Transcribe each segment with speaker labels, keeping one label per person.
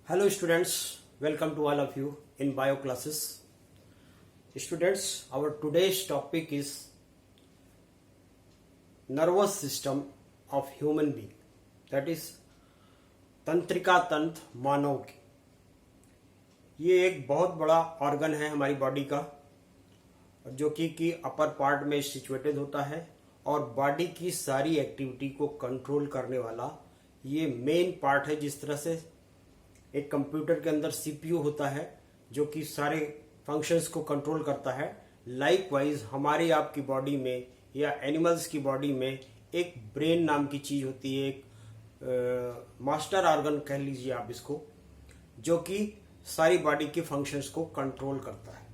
Speaker 1: Hello students, welcome to all of you in bio classes. Students, our today's topic is nervous system of human being, that is तंत्रिका तंत्र मानव की. ये एक बहुत बड़ा organ है हमारी बॉडी का जो कि अपर पार्ट में सिचुएटेड होता है और बॉडी की सारी एक्टिविटी को कंट्रोल करने वाला ये मेन पार्ट है. जिस तरह से एक कंप्यूटर के अंदर सीपीयू होता है जो कि सारे फंक्शंस को कंट्रोल करता है, लाइकवाइज हमारी आपकी बॉडी में या एनिमल्स की बॉडी में एक ब्रेन नाम की चीज होती है, एक मास्टर ऑर्गन कह लीजिए आप इसको, जो कि सारी बॉडी के फंक्शंस को कंट्रोल करता है.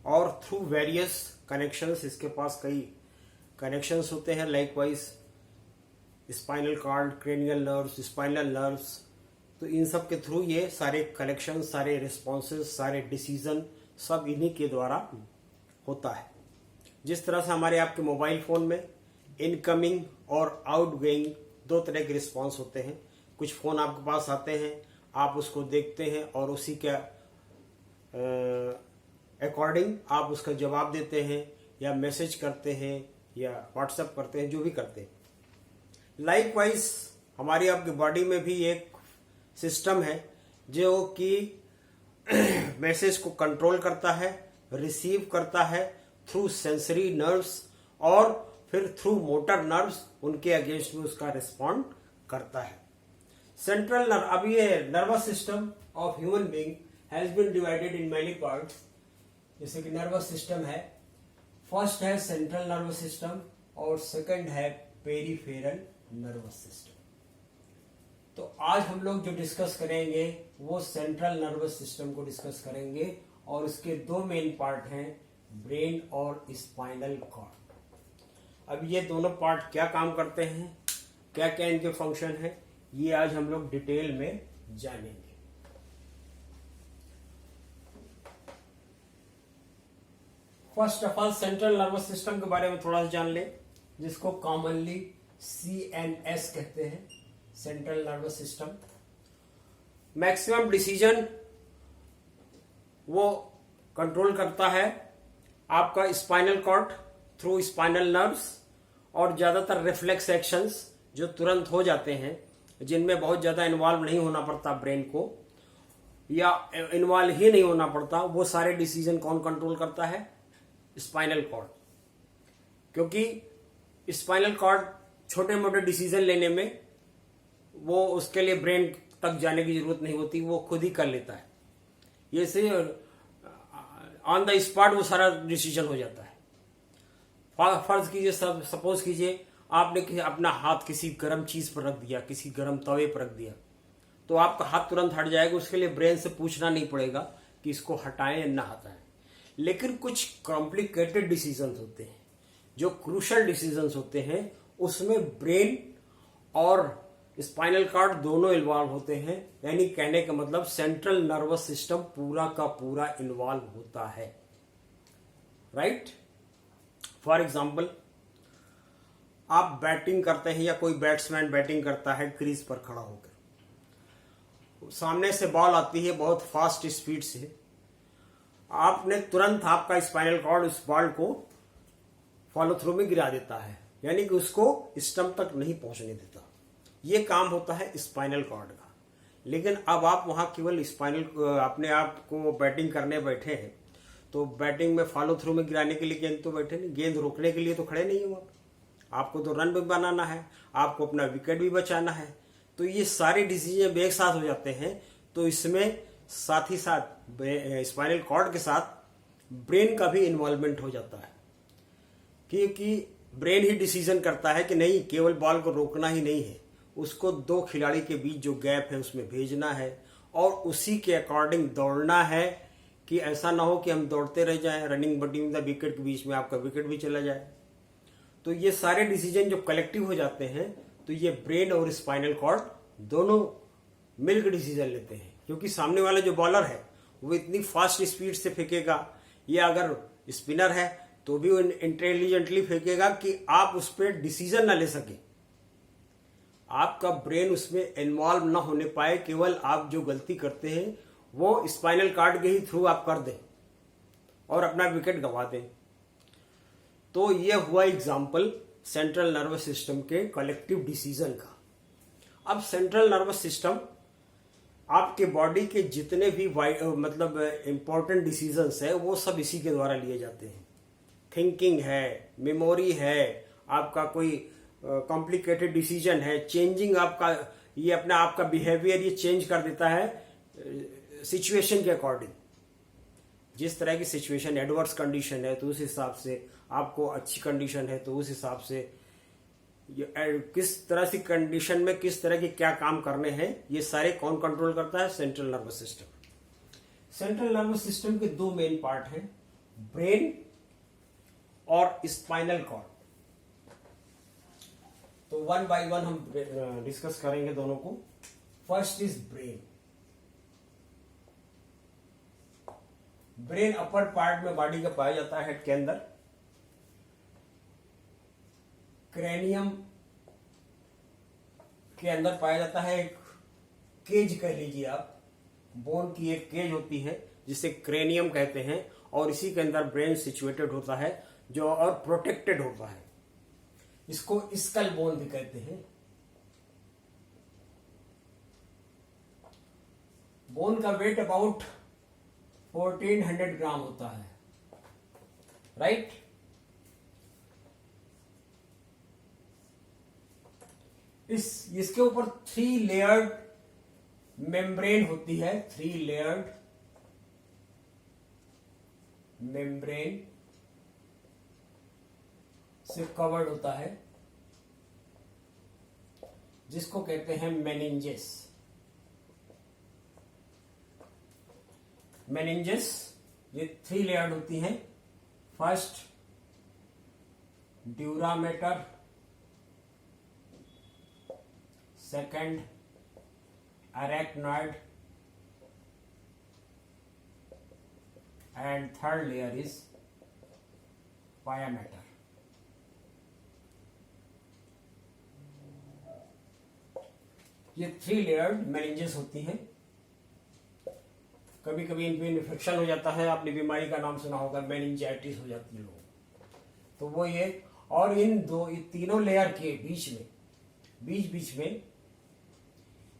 Speaker 1: और थ्रू वेरियस कनेक्शंस, इसके पास कई कनेक्शंस होते हैं, likewise spinal cord, cranial nerves, spinal nerves. तो इन सब के थ्रू ये सारे कलेक्शन, सारे रिस्पॉन्सेज, सारे डिसीजन सब इन्हीं के द्वारा होता है. जिस तरह से हमारे आपके मोबाइल फोन में इनकमिंग और आउटगोइंग दो तरह के रिस्पॉन्स होते हैं. कुछ फोन आपके पास आते हैं, आप उसको देखते हैं और उसी के अकॉर्डिंग आप उसका जवाब देते हैं या मैसेज करते हैं या व्हाट्सएप करते हैं, जो भी करते हैं. लाइकवाइज हमारी आपकी बॉडी में भी एक सिस्टम है जो कि मैसेज को कंट्रोल करता है, रिसीव करता है थ्रू सेंसरी नर्व्स और फिर थ्रू मोटर नर्व्स उनके अगेंस्ट में उसका रिस्पॉन्ड करता है. सेंट्रल नर्व, अब ये nervous system of human being has been divided in many parts. जैसे कि नर्वस सिस्टम है, फर्स्ट है सेंट्रल नर्वस सिस्टम और सेकंड है पेरिफेरल नर्वस सिस्टम. तो आज हम लोग जो डिस्कस करेंगे वो सेंट्रल नर्वस सिस्टम को डिस्कस करेंगे और इसके दो मेन पार्ट हैं, ब्रेन और स्पाइनल कॉर्ड. अब ये दोनों पार्ट क्या काम करते हैं, क्या क्या इनके फंक्शन है, ये आज हम लोग डिटेल में जानेंगे. First of all central nervous system के बारे में थोड़ा सा जान ले, जिसको कॉमनली CNS कहते हैं, central nervous system. Maximum decision वो कंट्रोल करता है आपका spinal cord through spinal nerves, और ज्यादातर रिफ्लेक्स एक्शंस जो तुरंत हो जाते हैं, जिनमें बहुत ज्यादा इन्वॉल्व नहीं होना पड़ता ब्रेन को या इन्वॉल्व ही नहीं होना पड़ता, वो सारे डिसीजन कौन कंट्रोल करता है? Spinal cord. क्योंकि स्पाइनल कॉर्ड छोटे मोटे डिसीजन लेने में वो उसके लिए ब्रेन तक जाने की जरूरत नहीं होती, वो खुद ही कर लेता है. ये से ऑन द स्पॉट वो सारा डिसीजन हो जाता है. फर्ज कीजिए, सपोज कीजिए आपने अपना हाथ किसी गर्म चीज पर रख दिया, किसी गर्म तवे पर रख दिया, तो आपका हाथ तुरंत हट जाएगा. उसके लिए ब्रेन से पूछना नहीं पड़ेगा कि इसको हटाएं या ना हटाएं. लेकिन कुछ कॉम्प्लिकेटेड डिसीजंस होते हैं, जो क्रूशल डिसीजंस होते हैं, उसमें ब्रेन और स्पाइनल कॉर्ड दोनों इन्वॉल्व होते हैं. यानी कहने का मतलब सेंट्रल नर्वस सिस्टम पूरा का पूरा इन्वॉल्व होता है. राइट? फॉर एग्जाम्पल, आप बैटिंग करते हैं या कोई बैट्समैन बैटिंग करता है क्रीज पर खड़ा होकर, सामने से बॉल आती है बहुत फास्ट स्पीड से, आपने तुरंत आपका स्पाइनल कॉर्ड उस बॉल को फॉलो थ्रू में गिरा देता है, यानी कि उसको स्टंप तक नहीं पहुंचने देता. ये काम होता है स्पाइनल कॉर्ड का. लेकिन अब आप वहां केवल अपने आप को बैटिंग करने बैठे हैं, तो बैटिंग में फॉलो थ्रू में गिराने के लिए गेंद तो बैठे नहीं, गेंद रोकने के लिए तो खड़े नहीं हो. आपको तो रन भी बनाना है, आपको अपना विकेट भी बचाना है. तो ये सारे डिसीजन एक साथ हो जाते हैं. तो इसमें साथ ही साथ स्पाइनल कॉर्ड के साथ ब्रेन का भी इन्वॉल्वमेंट हो जाता है, क्योंकि ब्रेन ही डिसीजन करता है कि नहीं, केवल बॉल को रोकना ही नहीं है, उसको दो खिलाड़ी के बीच जो गैप है उसमें भेजना है और उसी के अकॉर्डिंग दौड़ना है, कि ऐसा ना हो कि हम दौड़ते रह जाएं, रनिंग बिटवीन द विकेट के बीच में आपका विकेट भी चला जाए. तो ये सारे डिसीजन जो कलेक्टिव हो जाते हैं, तो ये ब्रेन और स्पाइनल कॉर्ड दोनों मिलकर डिसीजन लेते हैं. क्योंकि सामने वाला जो बॉलर है वो इतनी फास्ट स्पीड से फेंकेगा, या अगर स्पिनर है तो भी वो इंटेलिजेंटली फेंकेगा कि आप उस पर डिसीजन ना ले सके. आपका ब्रेन उसमें इन्वॉल्व ना होने पाए, केवल आप जो गलती करते हैं वो स्पाइनल कार्ड के ही थ्रू आप कर दें और अपना विकेट गंवा दें। तो ये हुआ एग्जाम्पल सेंट्रल नर्वस सिस्टम के कलेक्टिव डिसीजन का। अब सेंट्रल नर्वस सिस्टम आपके बॉडी के जितने भी मतलब इंपॉर्टेंट डिसीजंस है वो सब इसी के द्वारा लिए जाते हैं। थिंकिंग है, मेमोरी है, आपका कोई कॉम्प्लिकेटेड डिसीजन है, चेंजिंग आपका ये अपना आपका बिहेवियर ये चेंज कर देता है सिचुएशन के अकॉर्डिंग। जिस तरह की सिचुएशन एडवर्स कंडीशन है तो उस हिसाब से, आपको अच्छी कंडीशन है तो उस हिसाब से किस तरह की कंडीशन में किस तरह के क्या काम करने हैं, ये सारे कौन कंट्रोल करता है? Central nervous system. Central nervous system के दो मेन पार्ट हैं, ब्रेन और स्पाइनल कॉर्ड। तो वन बाय वन हम डिस्कस करेंगे दोनों को। First is brain. Brain upper part में बॉडी का पाया जाता है, हेड के अंदर। क्रेनियम के अंदर पाया जाता है, एक केज कह लीजिए आप, बोन की एक केज होती है जिसे क्रेनियम कहते हैं, और इसी के अंदर ब्रेन सिचुएटेड होता है जो और प्रोटेक्टेड होता है। इसको स्कल बोन भी कहते हैं। बोन का वेट अबाउट 1400 ग्राम होता है, राइट। इसके ऊपर 3 लेयर्ड मेम्ब्रेन होती है, 3 लेयर्ड मेम्ब्रेन से कवर्ड होता है, जिसको कहते हैं मेनिंजेस। मेनिंजेस ये 3 लेयर्ड होती हैं। First dura mater, second arachnoid, and third layer is pyometer. ये 3 लेयर्ड मेनिंजेस होती हैं। कभी कभी इनमें इन्फेक्शन हो जाता है, आपने बीमारी का नाम सुना होगा, मेनिंजाइटिस हो जाती है लोगों, तो वो ये। और इन तीनों लेयर के बीच में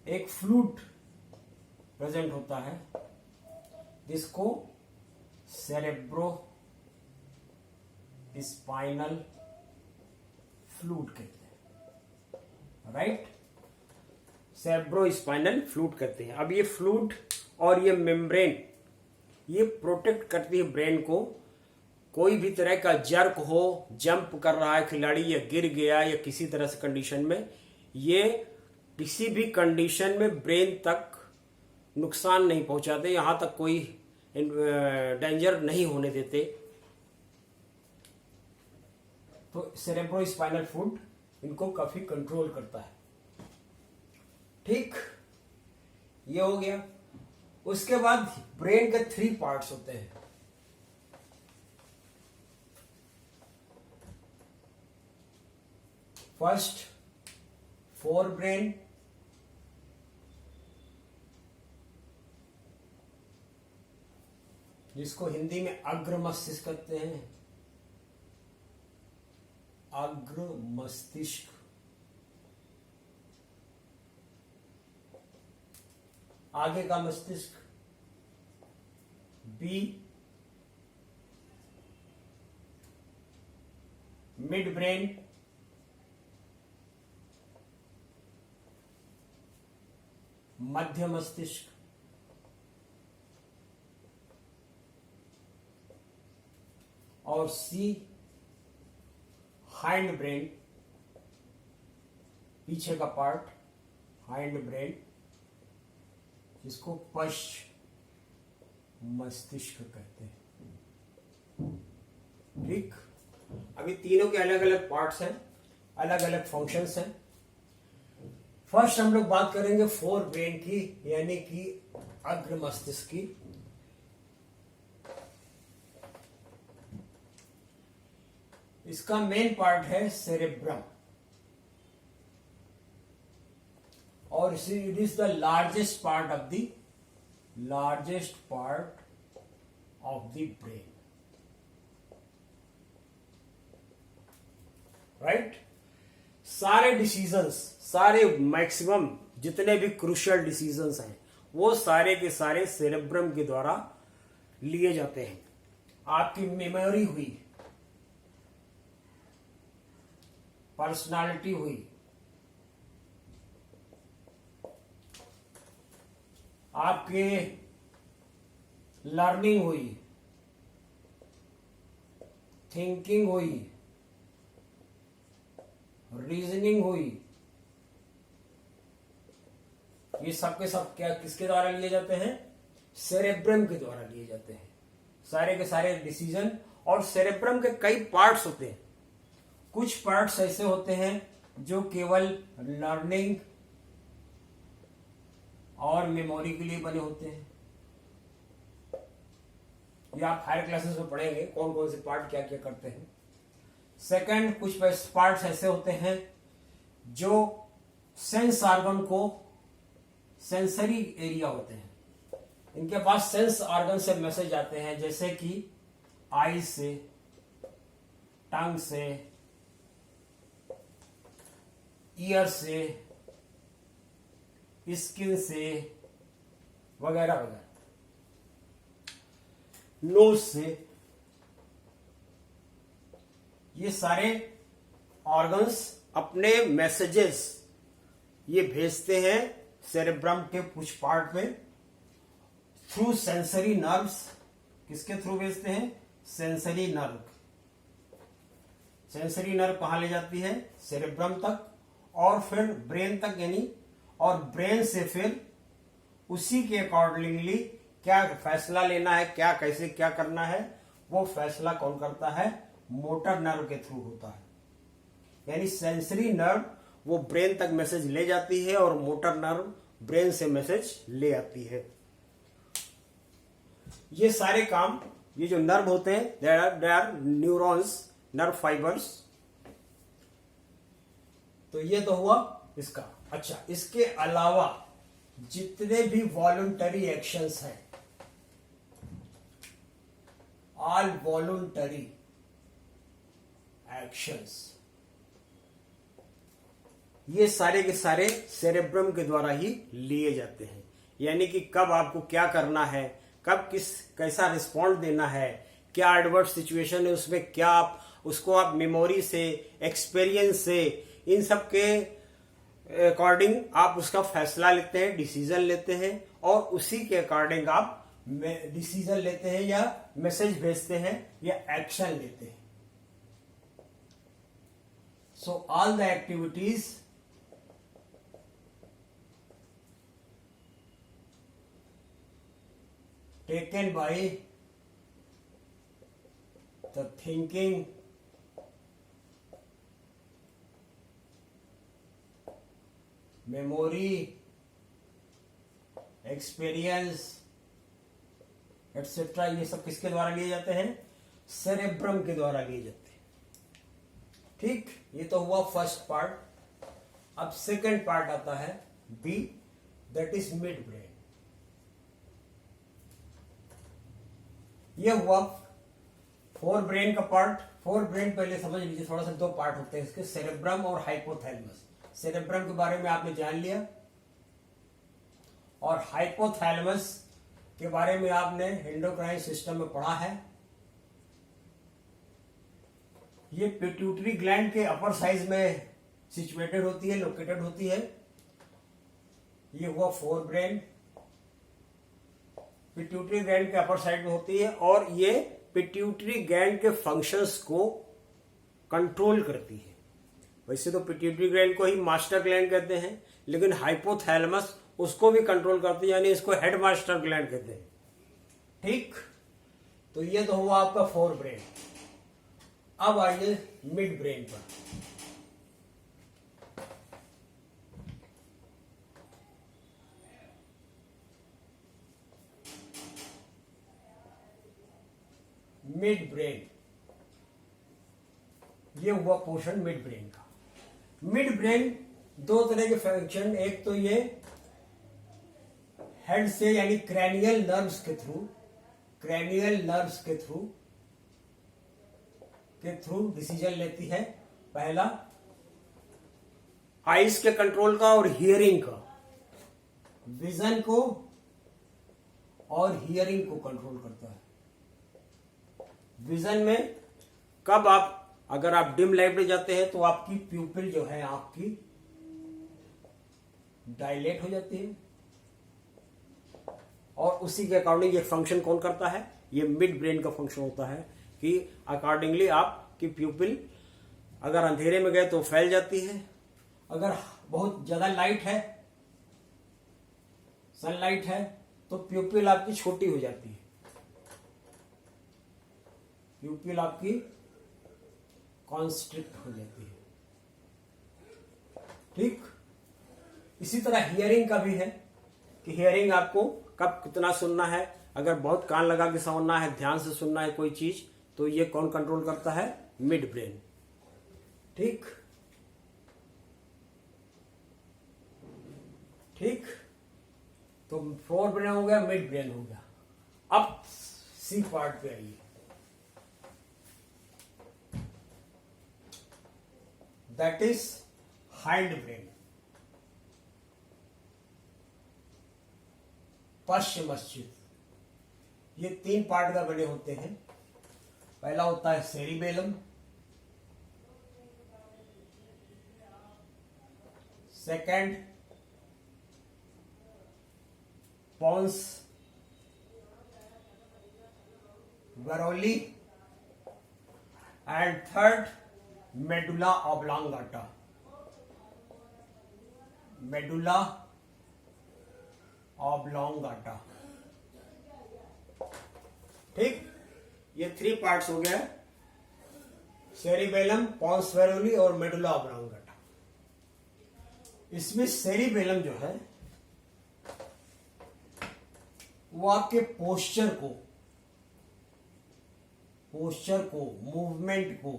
Speaker 1: एक फ्लूइड प्रेजेंट होता है, जिसको सेरेब्रो स्पाइनल फ्लूइड कहते हैं, राइट। सेरेब्रो स्पाइनल फ्लूइड कहते हैं। अब ये फ्लूइड और ये मेम्ब्रेन ये प्रोटेक्ट करती है ब्रेन को। कोई भी तरह का जर्क हो, जंप कर रहा है खिलाड़ी या गिर गया या किसी तरह से कंडीशन में, ये किसी भी कंडीशन में ब्रेन तक नुकसान नहीं पहुंचाते, यहां तक कोई डेंजर नहीं होने देते। तो सेरेब्रो स्पाइनल फ्लूइड इनको काफी कंट्रोल करता है, ठीक। ये हो गया। उसके बाद ब्रेन के 3 पार्ट्स होते हैं। फर्स्ट फोर ब्रेन, जिसको हिंदी में अग्र मस्तिष्क कहते हैं, अग्र मस्तिष्क। आगे का मस्तिष्क बी, मिड ब्रेन, मध्य मस्तिष्क, और सी हाइंड ब्रेन, पीछे का पार्ट हाइंड ब्रेन, जिसको पश्च मस्तिष्क कहते हैं, ठीक। अभी तीनों के अलग अलग पार्ट्स हैं, अलग अलग फंक्शंस हैं। फर्स्ट हम लोग बात करेंगे फोर ब्रेन की, यानी कि अग्र मस्तिष्क की। इसका मेन पार्ट है सेरेब्रम। और it is the largest part of the brain, right. सारे डिसीजंस, सारे मैक्सिमम जितने भी क्रूशियल डिसीजंस हैं वो सारे के सारे सेरेब्रम के द्वारा लिए जाते हैं। आपकी मेमोरी हुई, पर्सनालिटी हुई, आपके लर्निंग हुई, थिंकिंग हुई, रीजनिंग हुई, ये सब के सब क्या किसके द्वारा लिए जाते हैं? सेरेब्रम के द्वारा लिए जाते हैं सारे के सारे डिसीजन। और सेरेब्रम के कई पार्ट्स होते हैं। कुछ पार्ट्स ऐसे होते हैं जो केवल लर्निंग और मेमोरी के लिए बने होते हैं। ये आप हायर क्लासेस में पढ़ेंगे कौन कौन से पार्ट क्या क्या करते हैं। सेकंड, कुछ पार्ट्स ऐसे होते हैं जो सेंस ऑर्गन को, सेंसरी एरिया होते हैं, इनके पास सेंस ऑर्गन से मैसेज आते हैं, जैसे कि आई से, टंग से, ईयर से, स्किन से, वगैरह वगैरह, नोज से। ये सारे ऑर्गन्स अपने मैसेजेस ये भेजते हैं सेरेब्रम के कुछ पार्ट में थ्रू सेंसरी नर्व्स। किसके थ्रू भेजते हैं? Sensory nerve. सेंसरी नर्व कहां ले जाती है? सेरेब्रम तक, और फिर ब्रेन तक, यानी और ब्रेन से फिर उसी के अकॉर्डिंगली क्या फैसला लेना है, क्या कैसे क्या करना है, वो फैसला कौन करता है? मोटर नर्व के थ्रू होता है। यानी सेंसरी नर्व वो ब्रेन तक मैसेज ले जाती है और मोटर नर्व ब्रेन से मैसेज ले आती है। ये सारे काम, ये जो नर्व होते हैं they are neurons, nerve fibres. तो ये तो हुआ इसका। अच्छा, इसके अलावा जितने भी वॉलंटरी एक्शंस हैं, ऑल वॉलंटरी एक्शंस, ये सारे के सारे सेरेब्रम के द्वारा ही लिए जाते हैं। यानी कि कब आपको क्या करना है, कब कैसा रिस्पॉन्ड देना है, क्या एडवर्स सिचुएशन है, उसमें क्या उसको आप मेमोरी से, एक्सपीरियंस से, इन सब के अकॉर्डिंग आप उसका फैसला लेते हैं, डिसीजन लेते हैं, और उसी के अकॉर्डिंग आप डिसीजन लेते हैं या मैसेज भेजते हैं या एक्शन लेते हैं। So all the activities taken by the thinking, memory, experience, etc. ये सब किसके द्वारा लिए जाते हैं? सेरेब्रम के द्वारा लिए जाते हैं। ठीक, ये तो हुआ फर्स्ट पार्ट। अब सेकंड पार्ट आता है B, that is midbrain. ये हुआ फोर ब्रेन का पार्ट। फोर ब्रेन पहले समझ लीजिए, थोड़ा सा दो पार्ट होते हैं इसके, सेरेब्रम और हाइपोथैलेमस। सेरेब्रम के बारे में आपने जान लिया, और हाइपोथैलेमस के बारे में आपने एंडोक्राइन सिस्टम में पढ़ा है। ये पिट्यूटरी ग्लैंड के अपर साइज में सिचुएटेड होती है, लोकेटेड होती है। ये हुआ फोर ब्रेन, पिट्यूटरी ग्लैंड के अपर साइड में होती है, और ये पिट्यूटरी ग्लैंड के फंक्शंस को कंट्रोल करती है। वैसे तो पिट्यूटरी ग्लैंड को ही मास्टर ग्लैंड कहते हैं, लेकिन हाइपोथैलेमस उसको भी कंट्रोल करती है, यानी इसको हेड मास्टर ग्लैंड कहते हैं। ठीक, तो ये तो हुआ आपका फोर ब्रेन। अब आइए मिड ब्रेन पर। मिड ब्रेन, ये हुआ पोर्शन मिड ब्रेन का। मिड ब्रेन दो तरह के फंक्शन, एक तो ये हेड से यानी क्रैनियल नर्व्स के थ्रू, क्रैनियल नर्व्स के थ्रू डिसीजन लेती है। पहला आइज के कंट्रोल का और हियरिंग का, विजन को और हियरिंग को कंट्रोल करता है। विजन में कब आप, अगर आप डिम लाइट में जाते हैं तो आपकी प्यूपिल जो है आपकी डायलेट हो जाती है, और उसी के अकॉर्डिंग ये फंक्शन कौन करता है, ये मिड ब्रेन का फंक्शन होता है कि अकॉर्डिंगली आपकी प्यूपिल अगर अंधेरे में गए तो फैल जाती है, अगर बहुत ज्यादा लाइट है, सनलाइट है, तो प्यूपिल आपकी छोटी हो जाती है, प्यूपिल आपकी कॉन्स्ट्रिक्ट हो जाती है। ठीक, इसी तरह हियरिंग का भी है कि हियरिंग आपको कब कितना सुनना है, अगर बहुत कान लगा के सुनना है, ध्यान से सुनना है कोई चीज, तो ये कौन कंट्रोल करता है, मिड ब्रेन। ठीक ठीक, तो फोर ब्रेन हो गया, मिड ब्रेन हो गया। अब सी पार्ट पे आइए। दैट इज हाइंड ब्रेन, पश्चिमस्थित। ये तीन पार्ट का बने होते हैं। पहला होता है cerebellum, second pons varolii, and third medulla oblongata, medulla oblongata. ठीक, ये थ्री पार्ट्स हो गए, सेरिबेलम, पोन्स वेरोली और मेडुला ऑब्लांगाटा। इसमें सेरिबेलम जो है वो आपके पोस्चर को, मूवमेंट को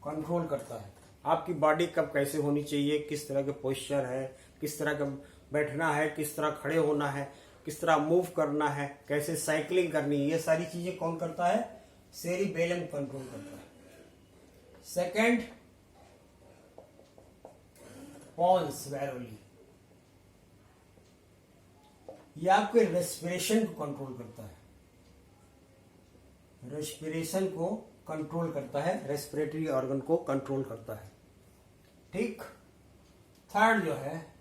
Speaker 1: कंट्रोल करता है। आपकी बॉडी कब कैसे होनी चाहिए, किस तरह के पोस्चर है, किस तरह का बैठना है, किस तरह खड़े होना है, किस तरह मूव करना है, कैसे साइकिलिंग करनी है, ये सारी चीजें कौन करता है, सेरिबेलम कंट्रोल करता है। सेकंड पोन्स वेरोली, ये आपके रेस्पिरेशन को कंट्रोल करता है, रेस्पिरेशन को कंट्रोल करता है, रेस्पिरेटरी ऑर्गन को कंट्रोल करता है। ठीक, थर्ड जो है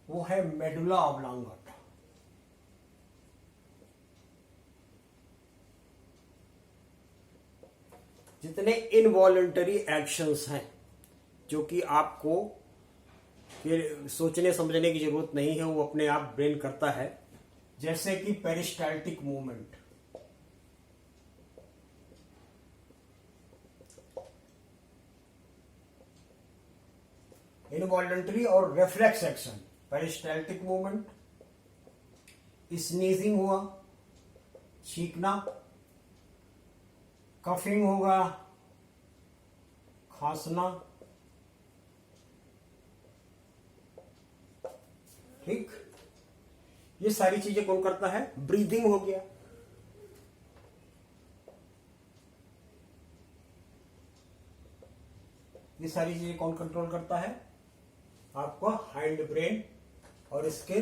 Speaker 1: वो है मेडुला ऑब्लांगाटा। जितने इनवॉलंटरी एक्शंस हैं जो कि आपको फिर सोचने समझने की जरूरत नहीं है, वो अपने आप ब्रेन करता है, जैसे कि पेरिस्टाल्टिक मूवमेंट, इनवॉलंटरी और reflex action. Peristaltic movement, sneezing हुआ, छींकना, कफिंग होगा, खांसना। ठीक, ये सारी चीजें कौन करता है, ब्रीदिंग हो गया। ये सारी चीजें कौन कंट्रोल करता है, आपका हाइंड ब्रेन। और इसके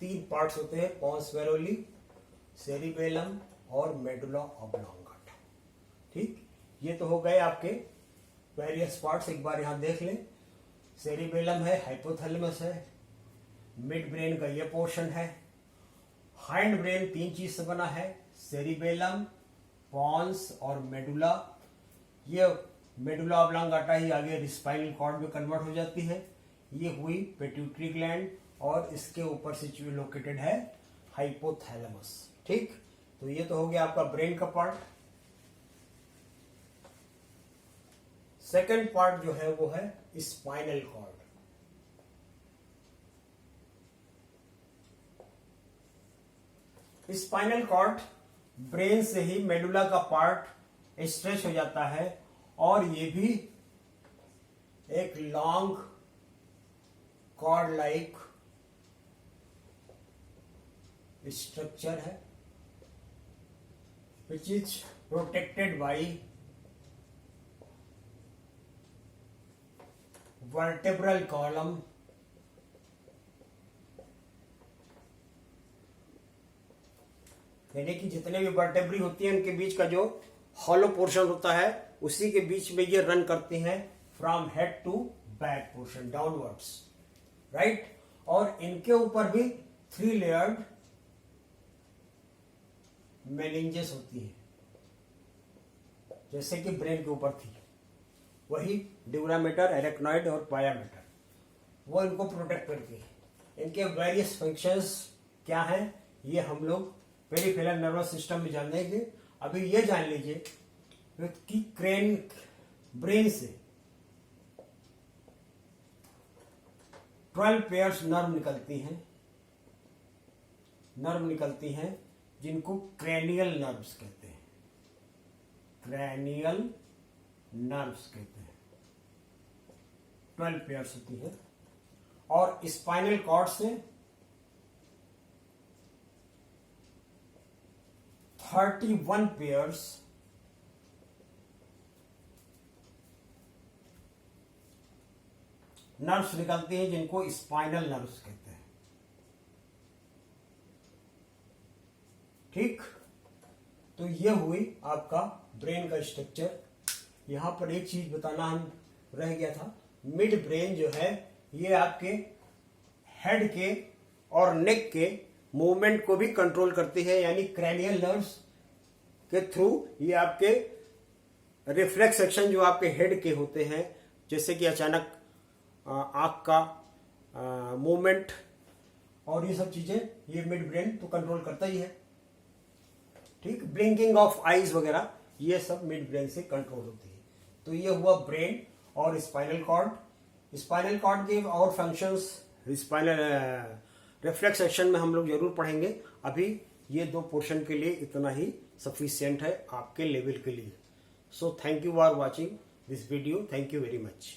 Speaker 1: तीन पार्ट्स होते हैं, पोन्स वेरोली, सेरिबेलम और मेडुला ऑब्लांगाटा। ठीक, ये तो हो गए आपके वेरियस पार्ट्स। एक बार यहां देख लें, सेरिबेलम है, हाइपोथैलेमस है, मिड ब्रेन का ये पोर्शन है। हाइंड ब्रेन तीन चीज से बना है, सेरिबेलम, पोन्स और मेडुला। ये मेडुला ऑब्लांगाटा ही आगे स्पाइनल कॉर्ड में कन्वर्ट हो जाती है। ये हुई पिट्यूटरी ग्लैंड, और इसके ऊपर सिचुएटेड लोकेटेड है हाइपोथैलेमस। ठीक, तो ये तो हो गया आपका ब्रेन का पार्ट। सेकंड पार्ट जो है वो है spinal cord. Spinal cord brain से ही मेडुला का पार्ट स्ट्रेच हो जाता है, और ये भी एक लॉन्ग कॉर्ड लाइक स्ट्रक्चर है which is protected by vertebral column यानी कि जितने भी वर्टेब्री होती हैं उनके बीच का जो हॉलो पोर्शन होता है उसी के बीच में ये रन करते हैं from head to back portion downwards, right. और इनके ऊपर भी 3 लेयर्ड मेनिंजेस होती है, जैसे कि ब्रेन के ऊपर थी, वही ड्यूरामेटर, एरेक्नॉइड और पायामेटर, वो इनको प्रोटेक्ट करती है। इनके वेरियस फंक्शंस क्या हैं ये हम लोग पेरिफेरल नर्वस सिस्टम में जान लेंगे। अभी ये जान लीजिए कि ब्रेन से 12 पेयर्स नर्व निकलती हैं जिनको क्रेनियल नर्व्स कहते हैं। क्रेनियल नर्व्स कहते हैं, 12 पेयर्स होती है। और स्पाइनल कॉर्ड से 31 पेयर्स नर्व्स निकलती हैं जिनको स्पाइनल नर्व्स कहते हैं, ठीक। तो ये हुई आपका ब्रेन का स्ट्रक्चर। यहां पर एक चीज बताना हम रह गया था, मिड ब्रेन जो है ये आपके हेड के और नेक के मूवमेंट को भी कंट्रोल करती है, यानी क्रैनियल नर्व्स के थ्रू ये आपके रिफ्लेक्स एक्शन जो आपके हेड के होते हैं, जैसे कि अचानक आंख का मूवमेंट और ये सब चीजें ये मिड ब्रेन तो कंट्रोल करता ही है, ठीक। ब्लिंकिंग ऑफ आईज वगैरह ये सब मिड ब्रेन से कंट्रोल होती है। तो ये हुआ ब्रेन और स्पाइनल कॉर्ड। स्पाइनल कॉर्ड के और फंक्शंस स्पाइनल रिफ्लेक्स एक्शन में हम लोग जरूर पढ़ेंगे। अभी ये 2 पोर्शन के लिए इतना ही सफिशियंट है आपके लेवल के लिए। So thank you for watching this video, thank you very much.